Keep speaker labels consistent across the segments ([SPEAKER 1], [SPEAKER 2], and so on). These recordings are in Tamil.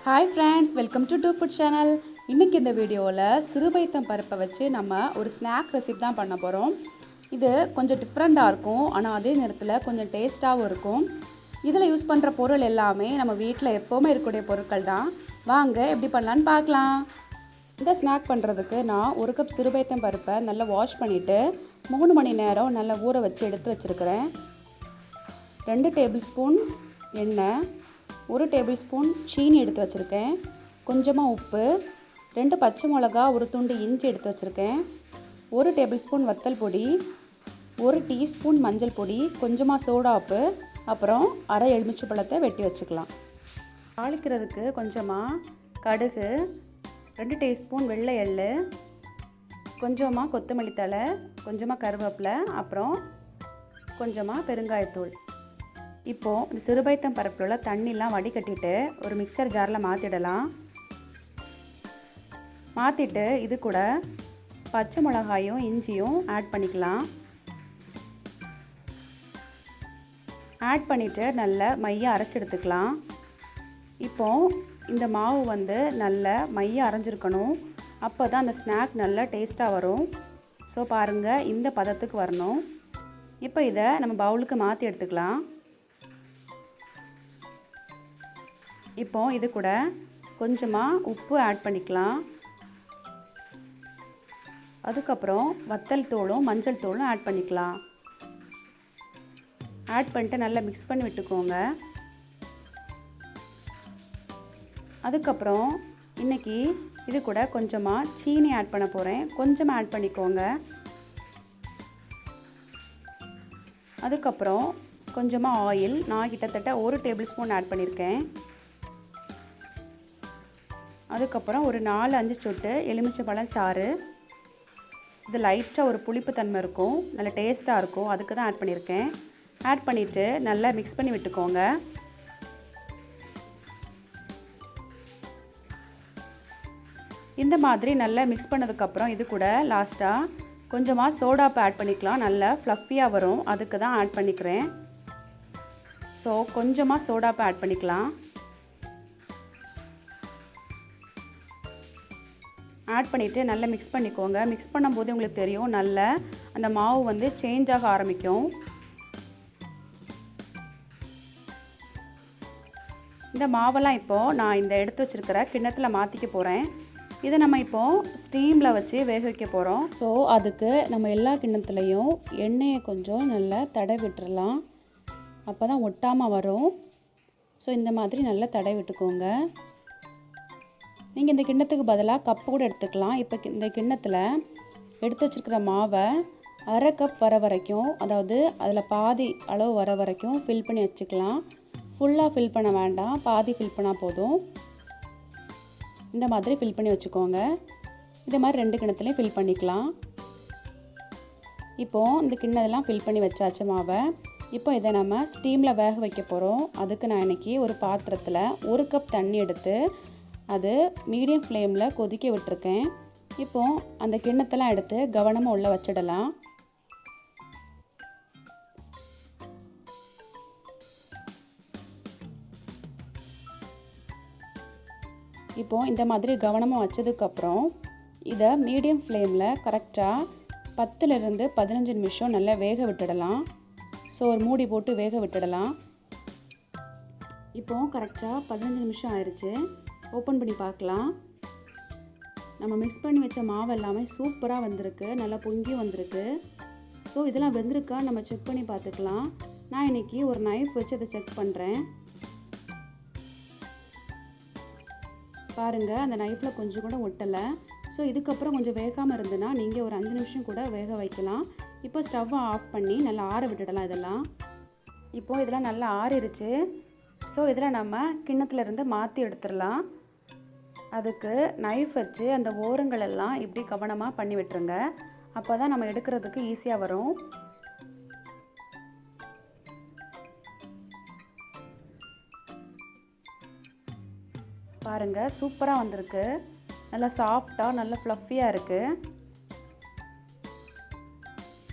[SPEAKER 1] Hi friends, welcome to Do Food channel. இன்னைக்கு இந்த வீடியோல சிறுபைத்தம் பருப்பை வச்சு நம்ம ஒரு ஸ்நாக் ரெசிபி தான் பண்ண போறோம். இது கொஞ்சம் டிஃபரண்டா இருக்கும். ஆனா அதே நேரத்துல கொஞ்சம் டேஸ்டாவும் இருக்கும். இதுல யூஸ் பண்ற பொருள் எல்லாமே நம்ம வீட்ல எப்பவுமே இருக்கக்கூடிய பொருட்கள் தான். வாங்க எப்படி பண்ணலாம்னு பார்க்கலாம். இந்த ஸ்நாக் பண்றதுக்கு நான் 1 கப் சிறுபைத்தம் பருப்பை நல்லா வாஷ் பண்ணிட்டு 3 மணி நேரம் நல்லா ஊற வச்சு எடுத்து வச்சிருக்கேன். 2 டேபிள்ஸ்பூன் எண்ணெய், 1 டேபிள்ஸ்பூன் சீனி எடுத்து வச்சிருக்கேன், கொஞ்சமாக உப்பு, 2 பச்சை மிளகா, ஒரு துண்டு இஞ்சி எடுத்து வச்சிருக்கேன், 1 டேபிள்ஸ்பூன் வத்தல் பொடி, 1 டீஸ்பூன் மஞ்சள் பொடி, கொஞ்சமாக சோடா உப்பு, அப்புறம் அரை எலுமிச்சை பழத்தை வெட்டி வச்சுக்கலாம். தாளிக்கிறதுக்கு கொஞ்சமாக கடுகு, 2 டீஸ்பூன் வெள்ளை எள்ளு, கொஞ்சமாக கொத்தமல்லி தழை, கொஞ்சமாக கருவேப்பிலை, அப்புறம் கொஞ்சமாக பெருங்காயத்தூள். இப்போது இந்த சிறுபைத்தம் பருப்பில் உள்ள தண்ணிலாம் வடிகட்டிட்டு ஒரு மிக்சர் ஜாரில் மாற்றிடலாம். மாற்றிட்டு இது கூட பச்சை மிளகாயும் இஞ்சியும் ஆட் பண்ணிக்கலாம். ஆட் பண்ணிவிட்டு நல்லா மைய அரைச்சி எடுத்துக்கலாம். இப்போது இந்த மாவு நல்ல மைய அரைஞ்சிருக்கணும். அப்போ தான் அந்த ஸ்நாக் நல்லா டேஸ்ட்டாக வரும். ஸோ பாருங்கள், இந்த பதத்துக்கு வரணும். இப்போ இதை நம்ம பவுலுக்கு மாற்றி எடுத்துக்கலாம். இப்போ இது கூட கொஞ்சமாக உப்பு ஆட் பண்ணிக்கலாம். அதுக்கப்புறம் வத்தல் தூளும் மஞ்சள் தூளும் ஆட் பண்ணிக்கலாம். ஆட் பண்ணிட்டு நல்லா மிக்ஸ் பண்ணி விட்டுக்கோங்க. அதுக்கப்புறம் இன்றைக்கி இது கூட கொஞ்சமாக சீனி ஆட் பண்ண போகிறேன். கொஞ்சமாக ஆட் பண்ணிக்கோங்க. அதுக்கப்புறம் கொஞ்சமாக ஆயில், நான் கிட்டத்தட்ட 1 டேபிள் ஸ்பூன் ஆட் பண்ணியிருக்கேன். அதுக்கப்புறம் ஒரு 4-5 சொட்டு எலுமிச்சை பழம் சாறு. இது லைட்டாக ஒரு புளிப்பு தன்மை இருக்கும், நல்ல டேஸ்ட்டாக இருக்கும், அதுக்கு தான் ஆட் பண்ணியிருக்கேன். ஆட் பண்ணிவிட்டு நல்லா மிக்ஸ் பண்ணி விட்டுக்கோங்க. இந்த மாதிரி நல்லா மிக்ஸ் பண்ணதுக்கப்புறம் இது கூட லாஸ்ட்டாக கொஞ்சமாக சோடாப்பு ஆட் பண்ணிக்கலாம். நல்லா ஃப்ளஃபியாக வரும், அதுக்கு தான் ஆட் பண்ணிக்கிறேன். ஸோ கொஞ்சமாக சோடாப்பு ஆட் பண்ணிக்கலாம். ஆட் பண்ணிவிட்டு நல்லா மிக்ஸ் பண்ணிக்கோங்க. மிக்ஸ் பண்ணும்போது உங்களுக்கு தெரியும், நல்ல அந்த மாவு சேஞ்ச் ஆக ஆரம்பிக்கும். இந்த மாவெல்லாம் இப்போது நான் இந்த எடுத்து வச்சுருக்கிற கிண்ணத்தில் மாற்றிக்க போகிறேன். இதை நம்ம இப்போது ஸ்டீமில் வச்சு வேக வைக்க போகிறோம். ஸோ அதுக்கு நம்ம எல்லா கிண்ணத்துலேயும் எண்ணெயை கொஞ்சம் நல்லா தடவி விட்டுறலாம். அப்போ தான் ஒட்டாமல் வரும். ஸோ இந்த மாதிரி நல்லா தடவி விட்டுக்கோங்க. நீங்கள் இந்த கிண்ணத்துக்கு பதிலாக கப்பு கூட எடுத்துக்கலாம். இப்போ இந்த கிண்ணத்தில் எடுத்து வச்சுருக்கிற மாவை அரை கப் வர வரைக்கும், அதாவது அதில் பாதி அளவு வர வரைக்கும் ஃபில் பண்ணி வச்சுக்கலாம். ஃபுல்லாக ஃபில் பண்ண வேண்டாம், பாதி ஃபில் பண்ணால் போதும். இந்த மாதிரி ஃபில் பண்ணி வச்சுக்கோங்க. இதே மாதிரி 2 கிண்ணத்துலேயும் ஃபில் பண்ணிக்கலாம். இப்போது இந்த கிண்ணத்தெல்லாம் ஃபில் பண்ணி வச்சாச்சு மாவை. இப்போ இதை நம்ம ஸ்டீமில் வேக வைக்க போகிறோம். அதுக்கு நான் இன்றைக்கி ஒரு பாத்திரத்தில் 1 கப் தண்ணி எடுத்து அது மீடியம் ஃப்ளேமில் கொதிக்க விட்டுருக்கேன். இப்போது அந்த கிண்ணத்தெல்லாம் எடுத்து கவனமாக உள்ளே வச்சிடலாம். இப்போது இந்த மாதிரி கவனமாக வச்சதுக்கப்புறம் இதை மீடியம் ஃப்ளேமில் கரெக்டாக 10லிருந்து 15 நிமிஷம் நல்லா வேக விட்டுடலாம். ஸோ ஒரு மூடி போட்டு வேக விட்டுடலாம். இப்போது கரெக்டாக 15 நிமிஷம் ஆயிடுச்சு. ஓப்பன் பண்ணி பார்க்கலாம். நம்ம மிக்ஸ் பண்ணி வச்ச மாவு எல்லாமே சூப்பராக வந்திருக்கு, நல்லா பொங்கி வந்திருக்கு. ஸோ இதெல்லாம் வெந்திருக்கா நம்ம செக் பண்ணி பார்த்துக்கலாம். நான் இன்றைக்கி ஒரு நைஃப் வச்சு அதை செக் பண்ணுறேன். பாருங்கள், அந்த நைஃப்பில் கொஞ்சம் கூட ஒட்டலை. ஸோ இதுக்கப்புறம் கொஞ்சம் வேகாமல் இருந்ததுன்னா நீங்கள் ஒரு 5 நிமிஷம் கூட வேக வைக்கலாம். இப்போ ஸ்டவ்வை ஆஃப் பண்ணி நல்லா ஆற விட்டுடலாம். இதெல்லாம் இப்போது இதெல்லாம் நல்லா ஆறிடுச்சு. ஸோ இதில் நம்ம கிண்ணத்துலேருந்து மாற்றி எடுத்துடலாம். அதுக்கு நைஃப் வச்சு அந்த ஓரங்களெல்லாம் இப்படி கவனமாக பண்ணி விட்டுருங்க. அப்போ தான் நம்ம எடுக்கிறதுக்கு ஈஸியாக வரும். பாருங்கள், சூப்பராக வந்திருக்கு. நல்லா சாஃப்டாக நல்லா ஃப்ளஃபியாக இருக்குது.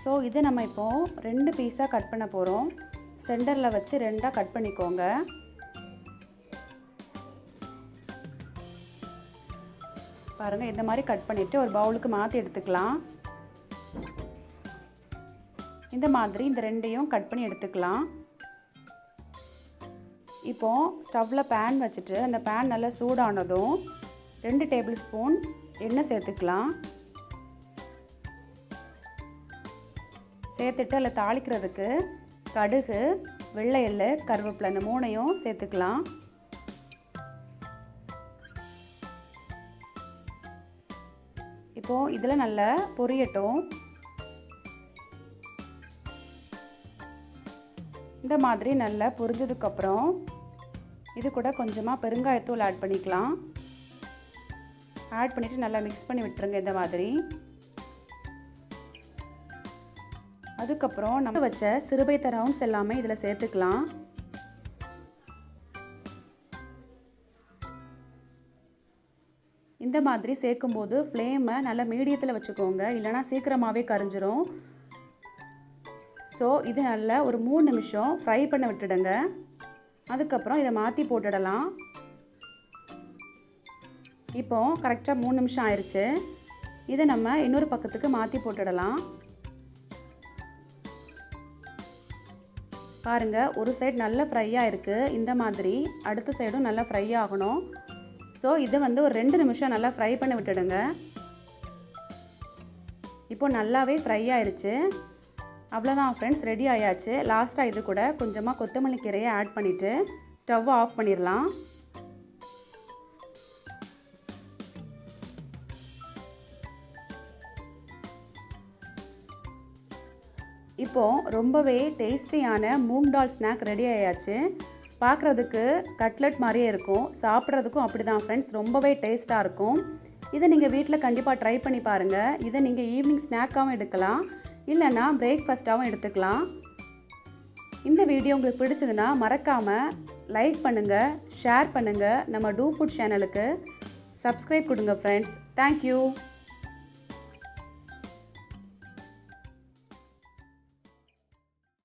[SPEAKER 1] ஸோ இதை நம்ம இப்போது 2 பீஸாக கட் பண்ண போகிறோம். சென்டரில் வச்சு 2ஆக கட் பண்ணிக்கோங்க. பாருங்கள், இந்த மாதிரி கட் பண்ணிவிட்டு ஒரு பவுலுக்கு மாற்றி எடுத்துக்கலாம். இந்த மாதிரி இந்த ரெண்டையும் கட் பண்ணி எடுத்துக்கலாம். இப்போது ஸ்டவ்வில் பேன் வச்சுட்டு அந்த பேன் நல்லா சூடானதும் 2 டேபிள் ஸ்பூன் எண்ணெய் சேர்த்துக்கலாம். சேர்த்துட்டு அதில் தாளிக்கிறதுக்கு கடுகு, வெள்ளை எள்ளு, கருவேப்பிலை இந்த 3ஐயும் சேர்த்துக்கலாம். இப்போது இதில் நல்லா பொரியட்டும். இந்த மாதிரி நல்லா பொரிஞ்சதுக்கப்புறம் இது கூட கொஞ்சமாக பெருங்காயத்தூள் ஆட் பண்ணிக்கலாம். ஆட் பண்ணிவிட்டு நல்லா மிக்ஸ் பண்ணி விட்டுருங்க இந்த மாதிரி. அதுக்கப்புறம் நம்ம வச்ச சிறுபைத்த ரவுண்ட்ஸ் எல்லாமே இதில் சேர்த்துக்கலாம். இந்த மாதிரி சேர்க்கும்போது ஃப்ளேமை நல்லா மீடியத்தில் வச்சுக்கோங்க, இல்லைனா சீக்கிரமாகவே கரிஞ்சிரும். ஸோ இது நல்லா ஒரு 3 நிமிஷம் ஃப்ரை பண்ண விட்டுடுங்க. அதுக்கப்புறம் இதை மாற்றி போட்டுடலாம். இப்போது கரெக்டாக 3 நிமிஷம் ஆயிடுச்சு. இதை நம்ம இன்னொரு பக்கத்துக்கு மாற்றி போட்டுடலாம். பாருங்கள், ஒரு சைடு நல்லா ஃப்ரை ஆகிருக்கு. இந்த மாதிரி அடுத்த சைடும் நல்லா ஃப்ரை ஆகணும். ஸோ இதை ஒரு 2 நிமிஷம் நல்லா ஃப்ரை பண்ணி விட்டுடுங்க. இப்போது நல்லாவே ஃப்ரை ஆயிடுச்சு. அவ்வளோதான் ஃப்ரெண்ட்ஸ், ரெடி ஆயாச்சு. லாஸ்ட்டாக இது கூட கொஞ்சமாக கொத்தமல்லி கீரையை ஆட் பண்ணிவிட்டு ஸ்டவ்வை ஆஃப் பண்ணிடலாம். இப்போது ரொம்பவே டேஸ்டியான மூங் டால் ஸ்நாக் ரெடி ஆயாச்சு. பார்க்குறதுக்கு கட்லெட் மாதிரியே இருக்கும், சாப்பிட்றதுக்கும் அப்படி தான் ஃப்ரெண்ட்ஸ், ரொம்பவே டேஸ்ட்டாக இருக்கும். இதை நீங்கள் வீட்டில் கண்டிப்பாக ட்ரை பண்ணி பாருங்கள். இதை நீங்கள் ஈவினிங் ஸ்நாக்காகவும் எடுக்கலாம், இல்லைன்னா பிரேக்ஃபாஸ்ட்டாகவும் எடுத்துக்கலாம். இந்த வீடியோ உங்களுக்கு பிடிச்சதுன்னா மறக்காமல் லைக் பண்ணுங்கள், ஷேர் பண்ணுங்கள். நம்ம டூ ஃபுட் சேனலுக்கு சப்ஸ்கிரைப் கொடுங்க ஃப்ரெண்ட்ஸ். தேங்க்யூ.